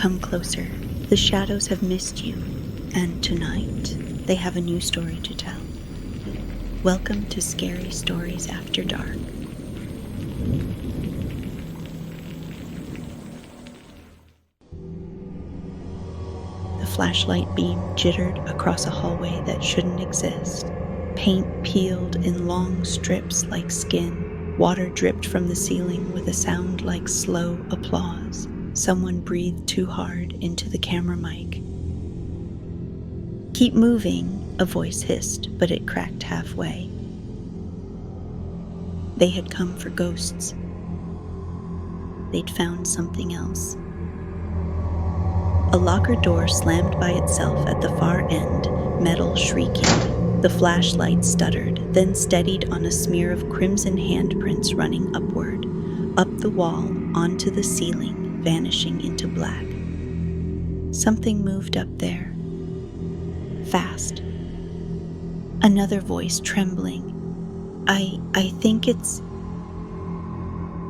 Come closer. The shadows have missed you, and tonight they have a new story to tell. Welcome to Scary Stories After Dark. The flashlight beam jittered across a hallway that shouldn't exist. Paint peeled in long strips like skin. Water dripped from the ceiling with a sound like slow applause. Someone breathed too hard into the camera mic. "Keep moving," a voice hissed, but it cracked halfway. They had come for ghosts. They'd found something else. A locker door slammed by itself at the far end, metal shrieking. The flashlight stuttered, then steadied on a smear of crimson handprints running upward, up the wall, onto the ceiling, vanishing into black. Something moved up there. Fast. Another voice trembling. I think it's...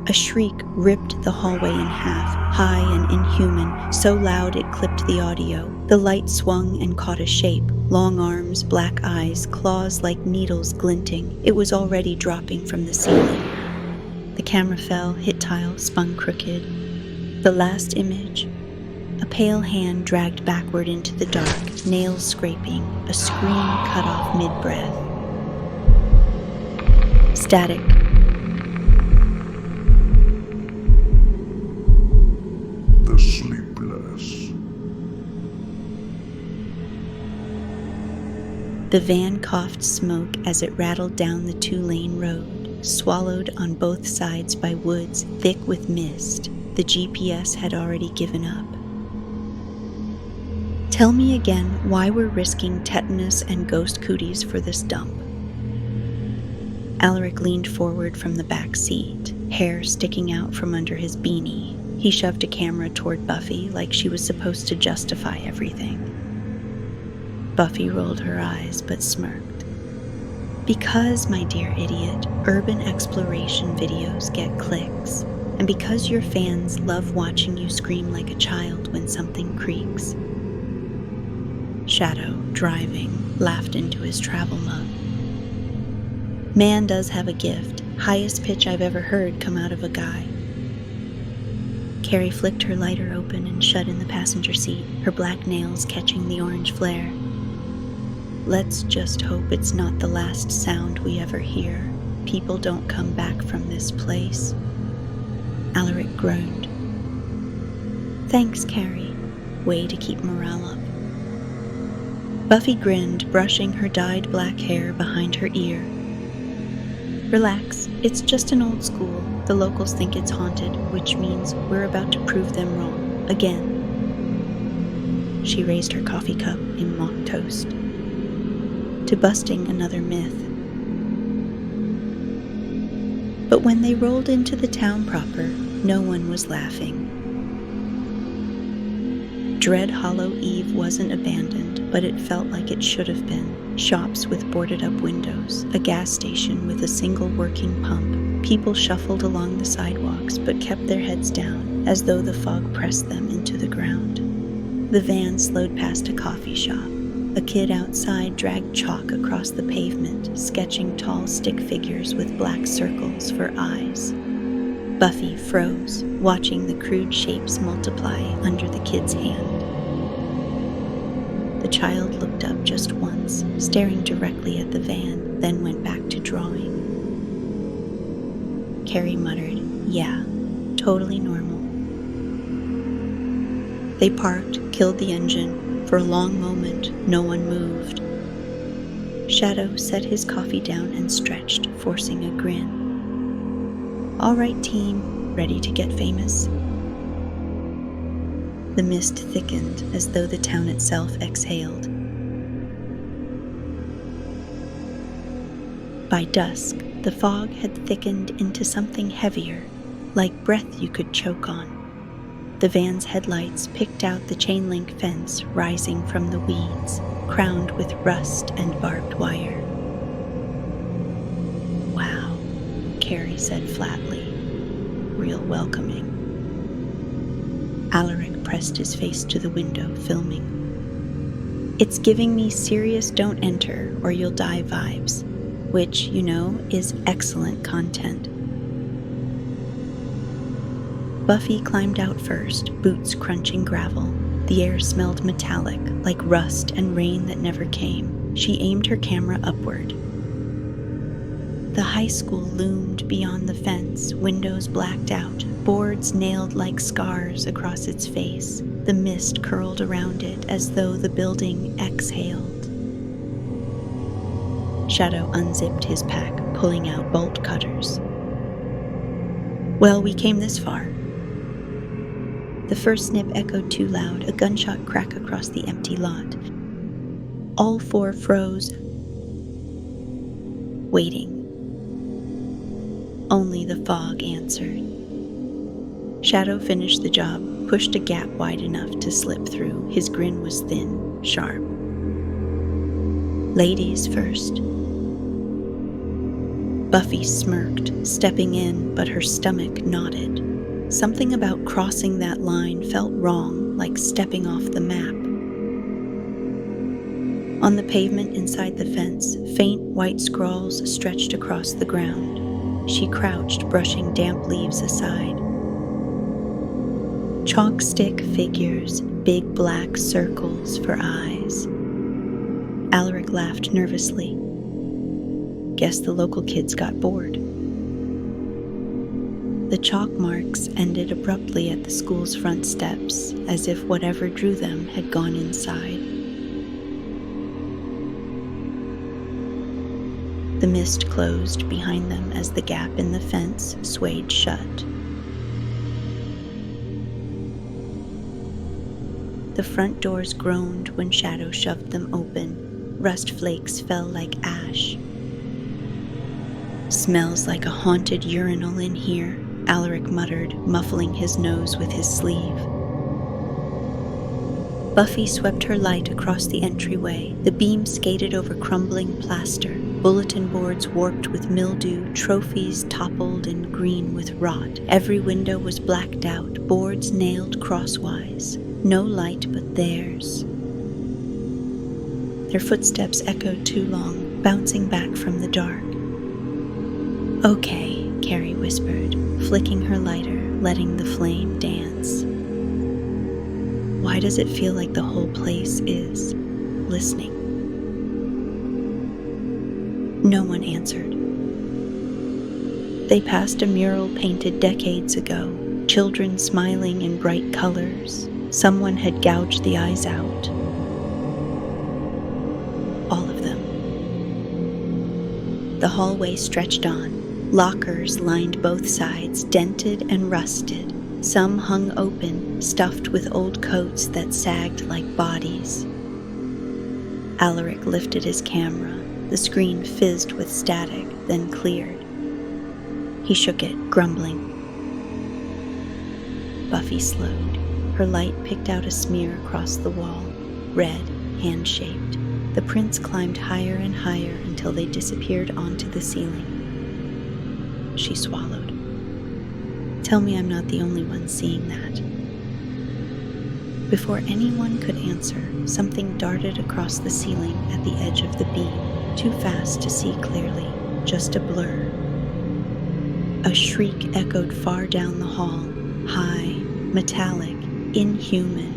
A shriek ripped the hallway in half, high and inhuman, so loud it clipped the audio. The light swung and caught a shape. Long arms, black eyes, claws like needles glinting. It was already dropping from the ceiling. The camera fell, hit tile, spun crooked. The last image. A pale hand dragged backward into the dark, nails scraping, a scream cut off mid-breath. Static. The Sleepless. The van coughed smoke as it rattled down the two-lane road, swallowed on both sides by woods thick with mist. The GPS had already given up. "Tell me again why we're risking tetanus and ghost cooties for this dump." Alaric leaned forward from the back seat, hair sticking out from under his beanie. He shoved a camera toward Buffy like she was supposed to justify everything. Buffy rolled her eyes but smirked. "Because, my dear idiot, urban exploration videos get clicks, and because your fans love watching you scream like a child when something creaks." Shadow, driving, laughed into his travel mug. "Man does have a gift. Highest pitch I've ever heard come out of a guy." Carrie flicked her lighter open and shut in the passenger seat, her black nails catching the orange flare. "Let's just hope it's not the last sound we ever hear. People don't come back from this place." Alaric groaned. "Thanks, Carrie. Way to keep morale up." Buffy grinned, brushing her dyed black hair behind her ear. "Relax, it's just an old school. The locals think it's haunted, which means we're about to prove them wrong, again." She raised her coffee cup in mock toast. "To busting another myth." But when they rolled into the town proper, no one was laughing. Dread Hollow Eve wasn't abandoned, but it felt like it should have been. Shops with boarded-up windows, a gas station with a single working pump. People shuffled along the sidewalks but kept their heads down, as though the fog pressed them into the ground. The van slowed past a coffee shop. A kid outside dragged chalk across the pavement, sketching tall stick figures with black circles for eyes. Buffy froze, watching the crude shapes multiply under the kid's hand. The child looked up just once, staring directly at the van, then went back to drawing. Carrie muttered, "Yeah, totally normal." They parked, killed the engine. For a long moment, no one moved. Shadow set his coffee down and stretched, forcing a grin. "All right, team, ready to get famous?" The mist thickened as though the town itself exhaled. By dusk, the fog had thickened into something heavier, like breath you could choke on. The van's headlights picked out the chain-link fence rising from the weeds, crowned with rust and barbed wire. "Wow," Carrie said flatly, "real welcoming." Alaric pressed his face to the window, filming. It's giving me serious don't enter or you'll die vibes, which, is excellent content. Buffy climbed out first, boots crunching gravel. The air smelled metallic, like rust and rain that never came. She aimed her camera upward. The high school loomed beyond the fence, windows blacked out, boards nailed like scars across its face. The mist curled around it as though the building exhaled. Shadow unzipped his pack, pulling out bolt cutters. Well, we came this far. The first snip echoed too loud, a gunshot crack across the empty lot. All four froze, waiting. Only the fog answered. Shadow finished the job, pushed a gap wide enough to slip through. His grin was thin, sharp. Ladies first. Buffy smirked, stepping in, but her stomach knotted. Something about crossing that line felt wrong, like stepping off the map. On the pavement inside the fence, faint white scrawls stretched across the ground. She crouched, brushing damp leaves aside. Chalk stick figures, big black circles for eyes. Alaric laughed nervously. Guess the local kids got bored. The chalk marks ended abruptly at the school's front steps, as if whatever drew them had gone inside. The mist closed behind them as the gap in the fence swayed shut. The front doors groaned when Shadow shoved them open. Rust flakes fell like ash. Smells like a haunted urinal in here, Alaric muttered, muffling his nose with his sleeve. Buffy swept her light across the entryway. The beam skated over crumbling plaster. Bulletin boards warped with mildew, trophies toppled and green with rot. Every window was blacked out, boards nailed crosswise. No light but theirs. Their footsteps echoed too long, bouncing back from the dark. Okay, Carrie whispered, flicking her lighter, letting the flame dance. Why does it feel like the whole place is listening? No one answered. They passed a mural painted decades ago, children smiling in bright colors. Someone had gouged the eyes out. All of them. The hallway stretched on. Lockers lined both sides, dented and rusted. Some hung open, stuffed with old coats that sagged like bodies. Alaric lifted his camera. The screen fizzed with static, then cleared. He shook it, grumbling. Buffy slowed. Her light picked out a smear across the wall, red, hand-shaped. The prints climbed higher and higher until they disappeared onto the ceiling. She swallowed. Tell me I'm not the only one seeing that. Before anyone could answer, something darted across the ceiling at the edge of the beam, too fast to see clearly, just a blur. A shriek echoed far down the hall, high, metallic, inhuman.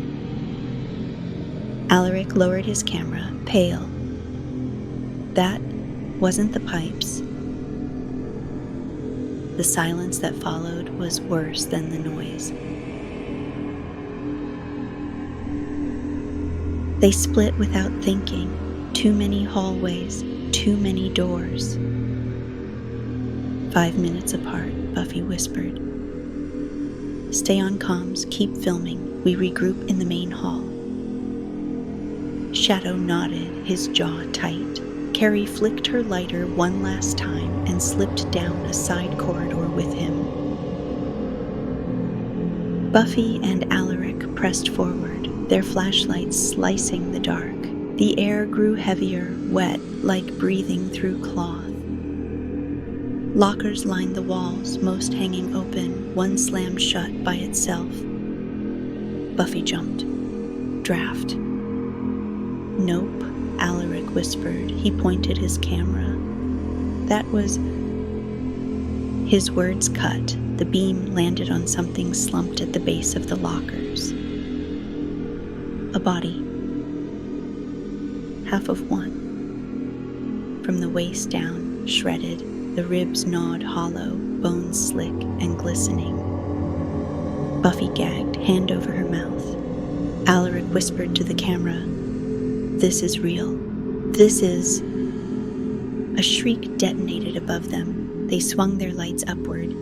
Alaric lowered his camera, pale. That wasn't the pipes. The silence that followed was worse than the noise. They split without thinking. Too many hallways, too many doors. 5 minutes apart, Buffy whispered. Stay on comms, keep filming. We regroup in the main hall. Shadow nodded, his jaw tight. Carrie flicked her lighter one last time and slipped down a side corridor with him. Buffy and Alaric pressed forward, their flashlights slicing the dark. The air grew heavier, wet, like breathing through cloth. Lockers lined the walls, most hanging open, one slammed shut by itself. Buffy jumped. Draft. Nope, Alaric whispered. He pointed his camera. That was... His words cut. The beam landed on something slumped at the base of the lockers. A body. Half of one. From the waist down, shredded, the ribs gnawed hollow, bones slick and glistening. Buffy gagged, hand over her mouth. Alaric whispered to the camera, "This is real. This is..." A shriek detonated above them. They swung their lights upward.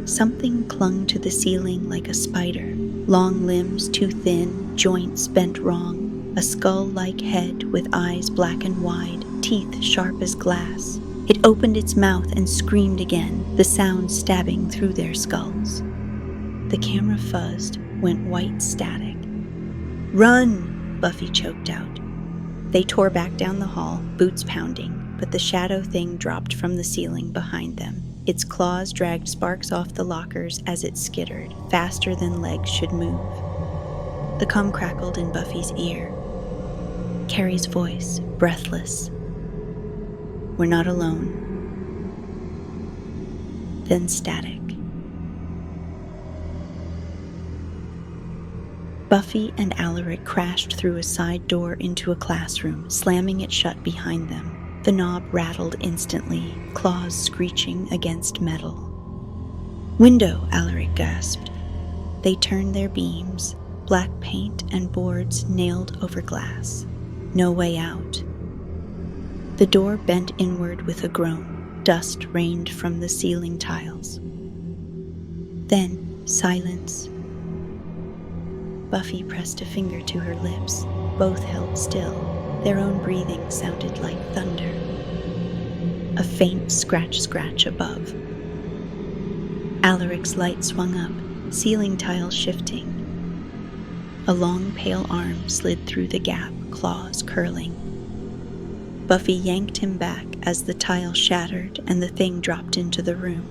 Something clung to the ceiling like a spider. Long limbs too thin, joints bent wrong, a skull-like head with eyes black and wide, teeth sharp as glass. It opened its mouth and screamed again, the sound stabbing through their skulls. The camera fuzzed, went white static. "Run!" Buffy choked out. They tore back down the hall, boots pounding, but the shadow thing dropped from the ceiling behind them. Its claws dragged sparks off the lockers as it skittered, faster than legs should move. The comm crackled in Buffy's ear. Carrie's voice, breathless. "We're not alone." Then static. Buffy and Alaric crashed through a side door into a classroom, slamming it shut behind them. The knob rattled instantly, claws screeching against metal. "Window!" Alaric gasped. They turned their beams, black paint and boards nailed over glass. No way out. The door bent inward with a groan. Dust rained from the ceiling tiles. Then, silence. Buffy pressed a finger to her lips. Both held still. Their own breathing sounded like thunder. A faint scratch above. Alaric's light swung up, ceiling tiles shifting. A long pale arm slid through the gap, claws curling. Buffy yanked him back as the tile shattered and the thing dropped into the room.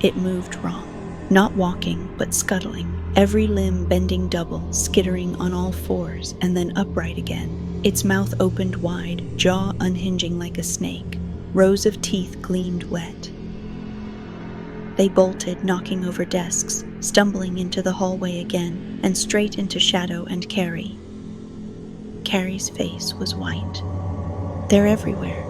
It moved wrong, not walking, but scuttling. Every limb bending double, skittering on all fours, and then upright again. Its mouth opened wide, jaw unhinging like a snake. Rows of teeth gleamed wet. They bolted, knocking over desks, stumbling into the hallway again, and straight into Shadow and Carrie. Carrie's face was white. They're everywhere.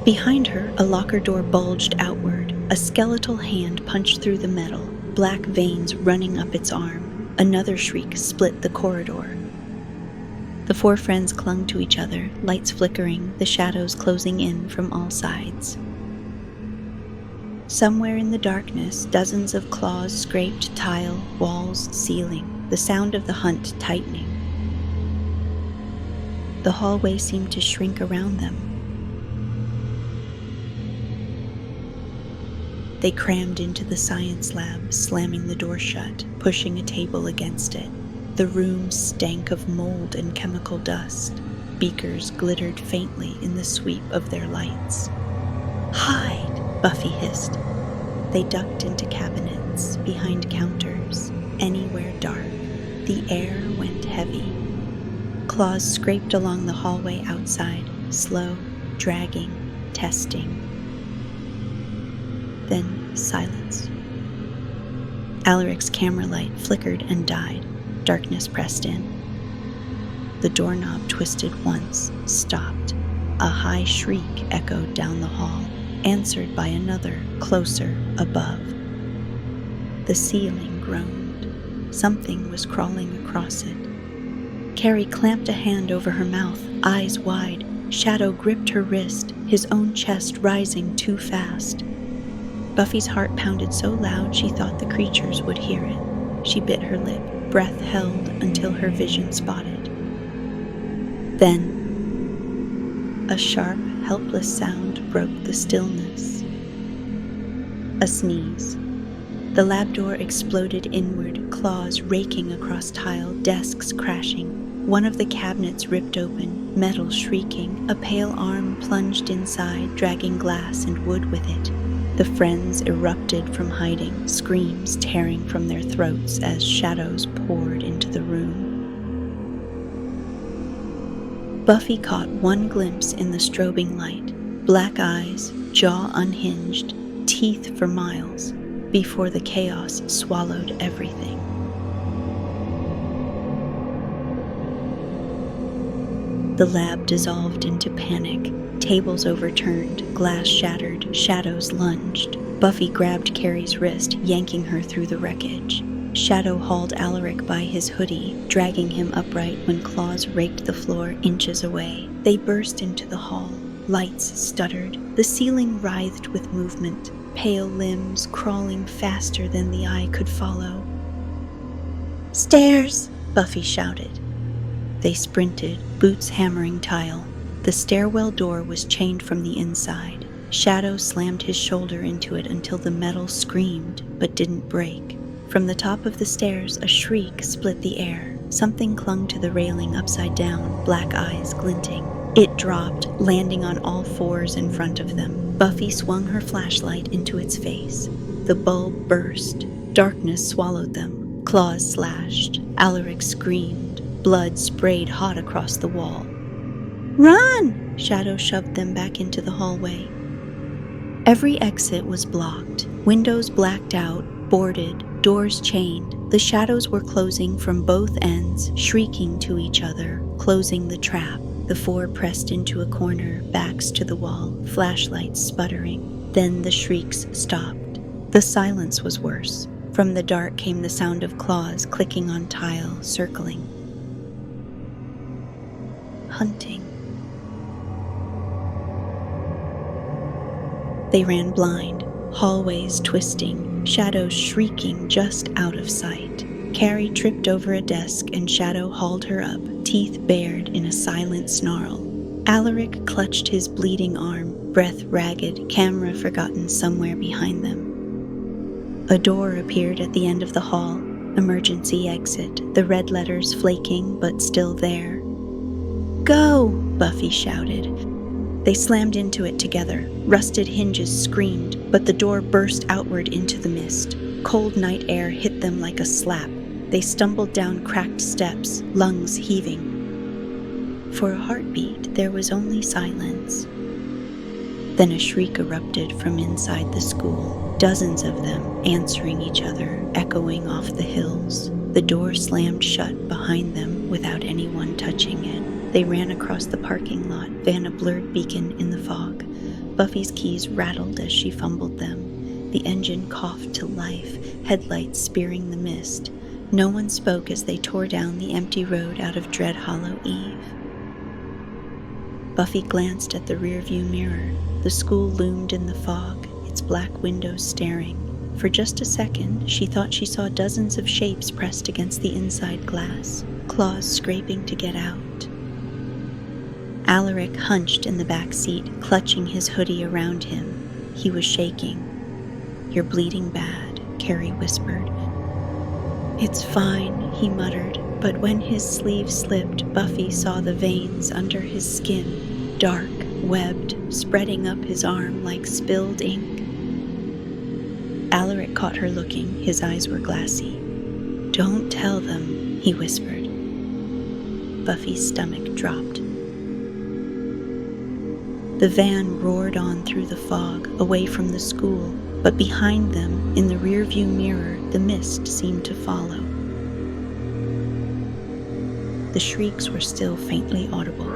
Behind her, a locker door bulged outward. A skeletal hand punched through the metal, black veins running up its arm. Another shriek split the corridor. The four friends clung to each other, lights flickering, the shadows closing in from all sides. Somewhere in the darkness, dozens of claws scraped tile, walls, ceiling, the sound of the hunt tightening. The hallway seemed to shrink around them. They crammed into the science lab, slamming the door shut, pushing a table against it. The room stank of mold and chemical dust. Beakers glittered faintly in the sweep of their lights. "Hide!" Buffy hissed. They ducked into cabinets, behind counters, anywhere dark. The air went heavy. Claws scraped along the hallway outside, slow, dragging, testing. Then silence. Alaric's camera light flickered and died. Darkness pressed in. The doorknob twisted once, stopped. A high shriek echoed down the hall, answered by another, closer, above. The ceiling groaned. Something was crawling across it. Carrie clamped a hand over her mouth, eyes wide. Shadow gripped her wrist, his own chest rising too fast. Buffy's heart pounded so loud she thought the creatures would hear it. She bit her lip, breath held until her vision spotted. Then, a sharp, helpless sound broke the stillness. A sneeze. The lab door exploded inward, claws raking across tile, desks crashing. One of the cabinets ripped open, metal shrieking. A pale arm plunged inside, dragging glass and wood with it. The friends erupted from hiding, screams tearing from their throats as shadows poured into the room. Buffy caught one glimpse in the strobing light. Black eyes, jaw unhinged, teeth for miles, before the chaos swallowed everything. The lab dissolved into panic. Tables overturned, glass shattered, shadows lunged. Buffy grabbed Carrie's wrist, yanking her through the wreckage. Shadow hauled Alaric by his hoodie, dragging him upright when claws raked the floor inches away. They burst into the hall. Lights stuttered. The ceiling writhed with movement, pale limbs crawling faster than the eye could follow. "Stairs!" Buffy shouted. They sprinted, boots hammering tile. The stairwell door was chained from the inside. Shadow slammed his shoulder into it until the metal screamed, but didn't break. From the top of the stairs, a shriek split the air. Something clung to the railing upside down, black eyes glinting. It dropped, landing on all fours in front of them. Buffy swung her flashlight into its face. The bulb burst. Darkness swallowed them. Claws slashed. Alaric screamed. Blood sprayed hot across the wall. "Run!" Shadow shoved them back into the hallway. Every exit was blocked. Windows blacked out, boarded, doors chained. The shadows were closing from both ends, shrieking to each other, closing the trap. The four pressed into a corner, backs to the wall, flashlights sputtering. Then the shrieks stopped. The silence was worse. From the dark came the sound of claws clicking on tile, circling. Hunting. They ran blind, hallways twisting, shadows shrieking just out of sight. Carrie tripped over a desk and Shadow hauled her up, teeth bared in a silent snarl. Alaric clutched his bleeding arm, breath ragged, camera forgotten somewhere behind them. A door appeared at the end of the hall, emergency exit, the red letters flaking but still there. "Go!" Buffy shouted. They slammed into it together. Rusted hinges screamed, but the door burst outward into the mist. Cold night air hit them like a slap. They stumbled down cracked steps, lungs heaving. For a heartbeat, there was only silence. Then a shriek erupted from inside the school, dozens of them answering each other, echoing off the hills. The door slammed shut behind them without anyone touching it. They ran across the parking lot, van a blurred beacon in the fog. Buffy's keys rattled as she fumbled them. The engine coughed to life, headlights spearing the mist. No one spoke as they tore down the empty road out of Dread Hollow Eve. Buffy glanced at the rearview mirror. The school loomed in the fog, its black windows staring. For just a second, she thought she saw dozens of shapes pressed against the inside glass, claws scraping to get out. Alaric hunched in the back seat, clutching his hoodie around him. He was shaking. "You're bleeding bad," Carrie whispered. "It's fine," he muttered, but when his sleeve slipped, Buffy saw the veins under his skin, dark, webbed, spreading up his arm like spilled ink. Alaric caught her looking, his eyes were glassy. "Don't tell them," he whispered. Buffy's stomach dropped. The van roared on through the fog, away from the school, but behind them, in the rearview mirror, the mist seemed to follow. The shrieks were still faintly audible.